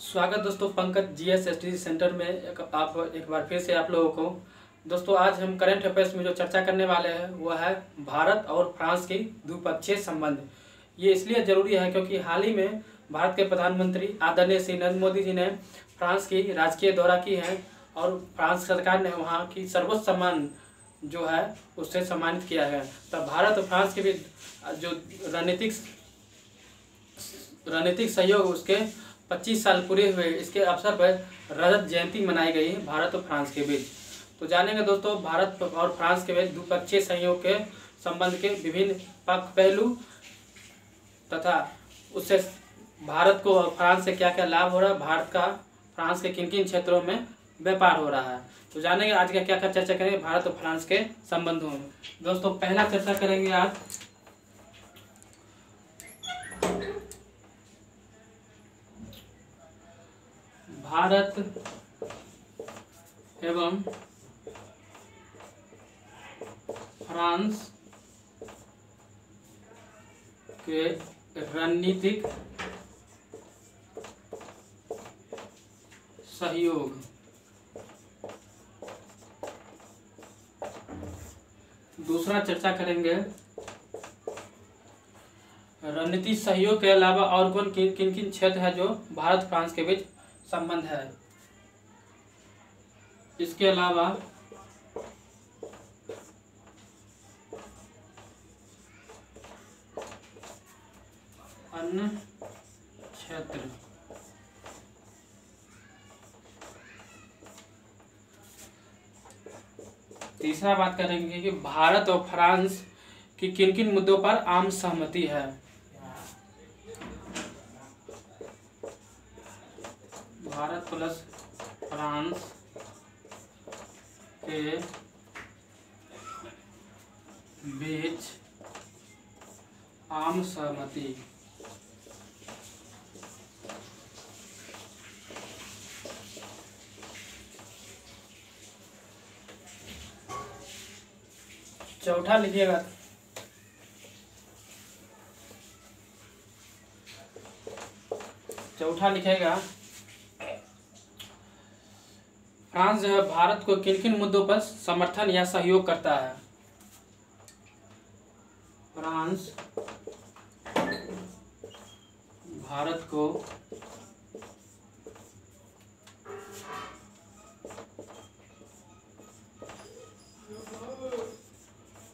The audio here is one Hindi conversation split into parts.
स्वागत दोस्तों पंकज जीएस स्टडी सेंटर में एक बार फिर से आप लोगों को। दोस्तों आज हम करंट अफेयर्स में जो चर्चा करने वाले हैं वो है भारत और फ्रांस की द्विपक्षीय संबंध। ये इसलिए ज़रूरी है क्योंकि हाल ही में भारत के प्रधानमंत्री आदरणीय श्री नरेंद्र मोदी जी ने फ्रांस की राजकीय दौरा की है और फ्रांस सरकार ने वहाँ की सर्वोच्च सम्मान जो है उससे सम्मानित किया है। तब भारत और फ्रांस के बीच जो रणनीतिक सहयोग उसके 25 साल पूरे हुए, इसके अवसर पर रजत जयंती मनाई गई है भारत और फ्रांस के बीच। तो जानेंगे दोस्तों भारत और फ्रांस के बीच द्विपक्षीय सहयोग के संबंध के विभिन्न पहलू तथा उससे भारत को और फ्रांस से क्या क्या लाभ हो रहा है, भारत का फ्रांस के किन किन क्षेत्रों में व्यापार हो रहा है। तो जानेंगे आज का क्या क्या चर्चा करेंगे भारत और फ्रांस के संबंधों में। दोस्तों पहला चर्चा करेंगे आज भारत एवं फ्रांस के रणनीतिक सहयोग। दूसरा चर्चा करेंगे रणनीतिक सहयोग के अलावा और कौन किन किन क्षेत्र है जो भारत फ्रांस के बीच संबंध है। इसके अलावा अन्य क्षेत्र। तीसरा बात करेंगे कि भारत और फ्रांस की किन किन मुद्दों पर आम सहमति है। भारत प्लस फ्रांस के बीच आम सहमति। चौथा लिखिएगा। चौथा लिखेगा फ्रांस जो है भारत को किन किन मुद्दों पर समर्थन या सहयोग करता है। फ्रांस भारत को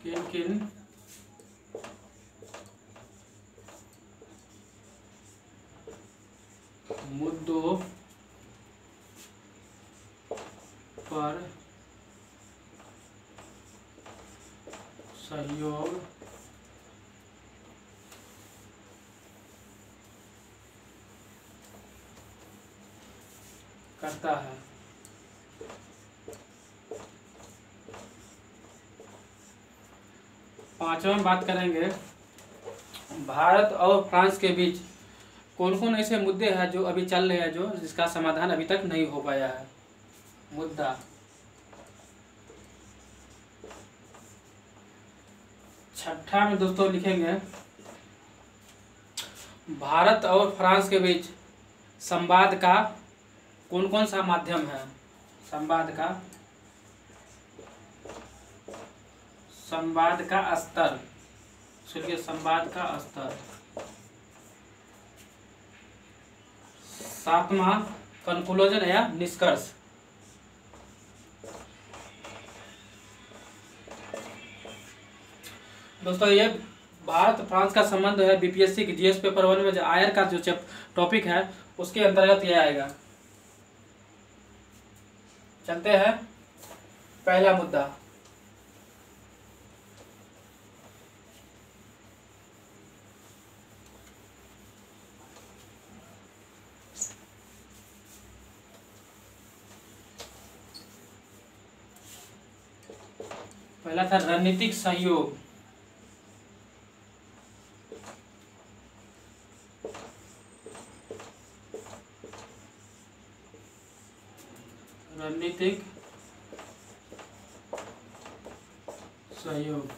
किन किन मुद्दों पर सहयोग करता है। पांचवा बात करेंगे भारत और फ्रांस के बीच कौन कौन ऐसे मुद्दे हैं जो अभी चल रहे हैं जो जिसका समाधान अभी तक नहीं हो पाया है। मुद्दा छठा में दोस्तों लिखेंगे भारत और फ्रांस के बीच संवाद का कौन कौन सा माध्यम है। संवाद का स्तर। सुनिए संवाद का स्तर। सातवां कंक्लूजन या निष्कर्ष। दोस्तों ये भारत फ्रांस का संबंध है बीपीएससी की जीएस पेपर 1 में जो आयर का जो टॉपिक है उसके अंतर्गत यह आएगा। चलते हैं पहला मुद्दा। पहला था रणनीतिक सहयोग। रणनीतिक सहयोग।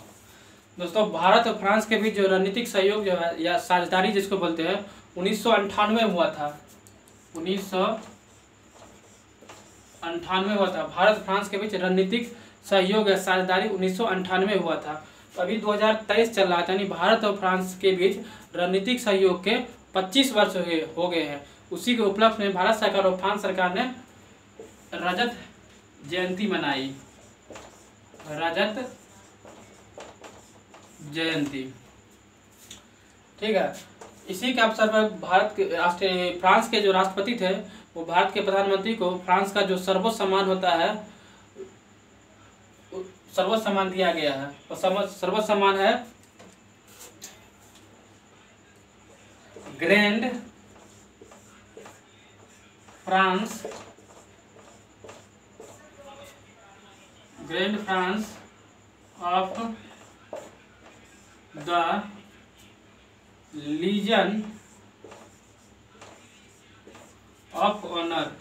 दोस्तों भारत और फ्रांस के बीच जो रणनीतिक सहयोग जो है या साझेदारी जिसको बोलते हैं 1998 में हुआ था। 1998 हुआ था। भारत फ्रांस के बीच रणनीतिक सहयोग या साझेदारी 1998 हुआ था। तो अभी 2023 चल रहा था, यानी भारत और फ्रांस के बीच रणनीतिक सहयोग के 25 वर्ष हो गए हैं। उसी के उपलक्ष्य में भारत सरकार और फ्रांस सरकार ने रजत जयंती मनाई। रजत जयंती, ठीक है। इसी के अवसर पर भारत के फ्रांस के जो राष्ट्रपति थे वो भारत के प्रधानमंत्री को फ्रांस का जो सर्वोच्च सम्मान होता है, सर्वोच्च सम्मान दिया गया है। और सर्वोच्च सम्मान है grand France of the Legion of Honour.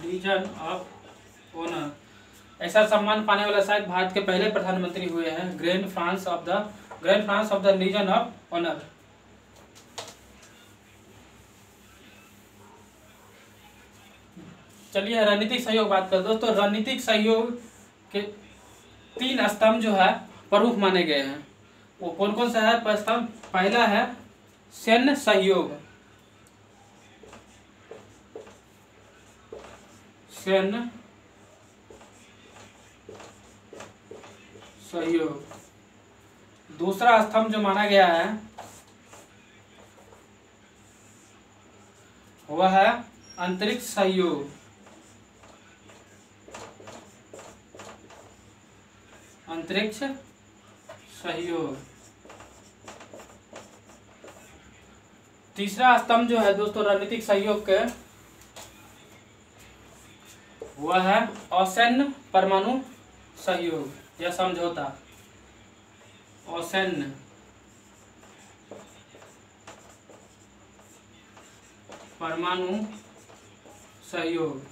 Legion of Honour, ऐसा सम्मान पाने वाला शायद भारत के पहले प्रधानमंत्री हुए हैं। Grand France of the Legion of Honour. चलिए रणनीतिक सहयोग बात कर दोस्तों। रणनीतिक सहयोग के 3 स्तंभ जो है प्रमुख माने गए हैं। वो कौन कौन सा है स्तंभ? पहला है सैन्य सहयोग। सैन्य सहयोग। दूसरा स्तंभ जो माना गया है वह है अंतरिक्ष सहयोग। अंतरिक्ष सहयोग। तीसरा स्तंभ जो है दोस्तों रणनीतिक सहयोग के, वह है असैन्य परमाणु सहयोग या समझौता। असैन्य परमाणु सहयोग।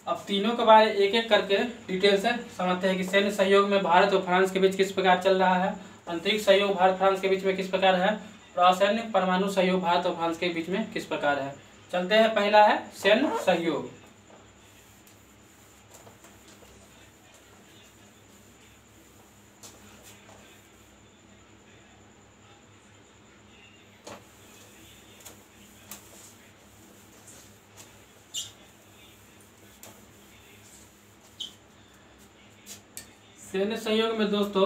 अब तीनों के बारे एक एक करके डिटेल से समझते हैं कि सैन्य सहयोग में भारत और फ्रांस के बीच किस प्रकार चल रहा है, अंतरिक्ष सहयोग भारत फ्रांस के बीच में किस प्रकार है, और असैन्य परमाणु सहयोग भारत और फ्रांस के बीच में किस प्रकार है। चलते हैं, पहला है सैन्य सहयोग। सैन्य सहयोग में दोस्तों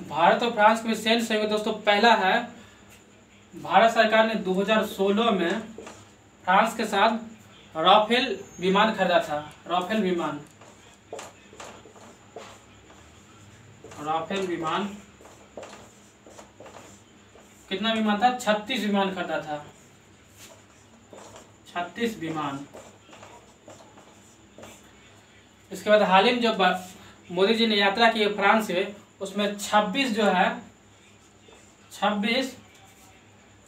भारत और फ्रांस के सैन्य सहयोग दोस्तों, पहला है भारत सरकार ने 2016 में फ्रांस के साथ राफेल विमान खरीदा था। राफेल विमान कितना विमान था? 36 विमान खरीदा था। 36 विमान। इसके बाद हाल ही में जब मोदी जी ने यात्रा की फ्रांस से, उसमें 26 जो है 26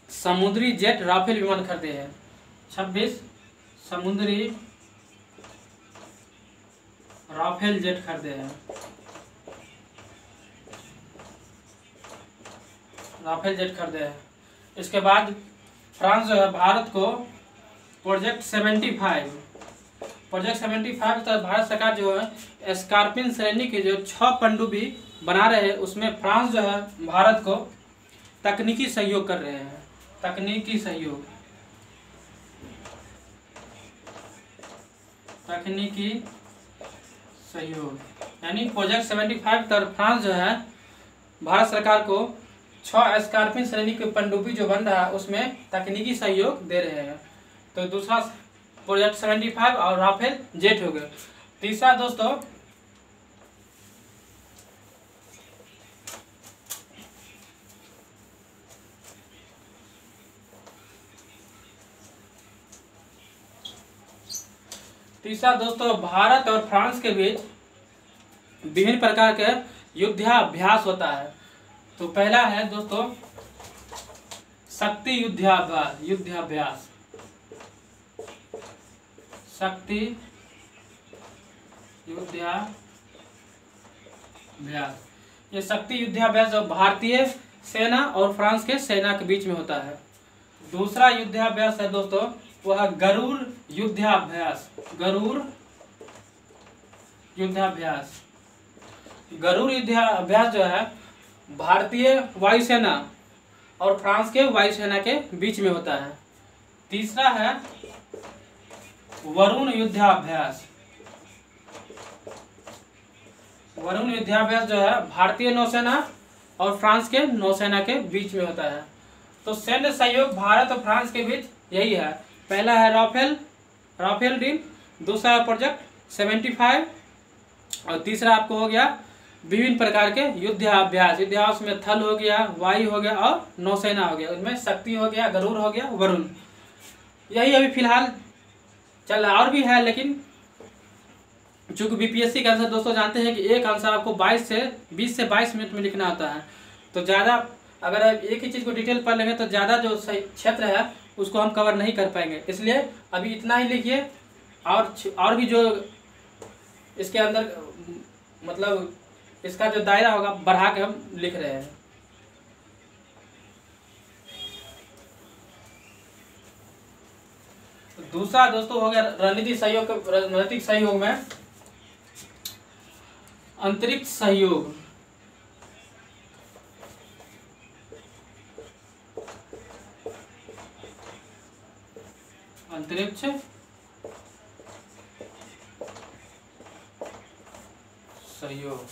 समुद्री जेट राफेल विमान खरीदे हैं। 26 समुद्री राफेल जेट खरीदे हैं। राफेल जेट खरीदे हैं। इसके बाद फ्रांस जो है भारत को प्रोजेक्ट 75 तो भारत सरकार जो है स्कॉर्पियन श्रेणी के जो 6 पनडुब्बी बना रहे हैं, उसमें फ्रांस जो है भारत को तकनीकी सहयोग कर रहे हैं। तकनीकी सहयोग यानी प्रोजेक्ट 75 तर फ्रांस जो है भारत सरकार को 6 स्कॉर्पियन श्रेणी के पनडुब्बी जो बन रहा है उसमें तकनीकी सहयोग दे रहे हैं। तो दूसरा प्रोजेक्ट 75 और राफेल जेट हो गए। तीसरा दोस्तों भारत और फ्रांस के बीच विभिन्न प्रकार के युद्धाभ्यास होता है। तो पहला है दोस्तों शक्ति युद्धाभ्यास। शक्ति युद्धाभ्यास, ये शक्ति युद्धाभ्यास जो भारतीय सेना और फ्रांस के सेना के बीच में होता है। दूसरा युद्धाभ्यास है दोस्तों वह गरुड़ युद्धाभ्यास। गरुड़ युद्धाभ्यास, गरुड़ युद्धाभ्यास जो है भारतीय वायुसेना और फ्रांस के वायुसेना के बीच में होता है। तीसरा है वरुण युद्धाभ्यास। वरुण युद्धाभ्यास जो है भारतीय नौसेना और फ्रांस के नौसेना के बीच में होता है। तो सैन्य सहयोग भारत और फ्रांस के बीच यही है। पहला है राफेल डील, दूसरा है प्रोजेक्ट 75 और तीसरा आपको हो गया विभिन्न प्रकार के युद्धाभ्यास में थल हो गया, वायु हो गया और नौसेना हो गया। उनमें शक्ति हो गया, गरुड़ हो गया, वरुण। यही अभी फिलहाल चल रहा, और भी है लेकिन चूंकि बीपीएससी का आंसर दोस्तों जानते हैं कि एक आंसर आपको 20 से 22 मिनट में लिखना होता है। तो ज़्यादा अगर आप एक ही चीज़ को डिटेल पढ़ लेंगे तो ज़्यादा जो सही क्षेत्र है उसको हम कवर नहीं कर पाएंगे। इसलिए अभी इतना ही लिखिए, और भी जो इसके अंदर मतलब इसका जो दायरा होगा बढ़ा के हम लिख रहे हैं। दूसरा दोस्तों हो गया रणनीतिक सहयोग में अंतरिक्ष सहयोग। अंतरिक्ष सहयोग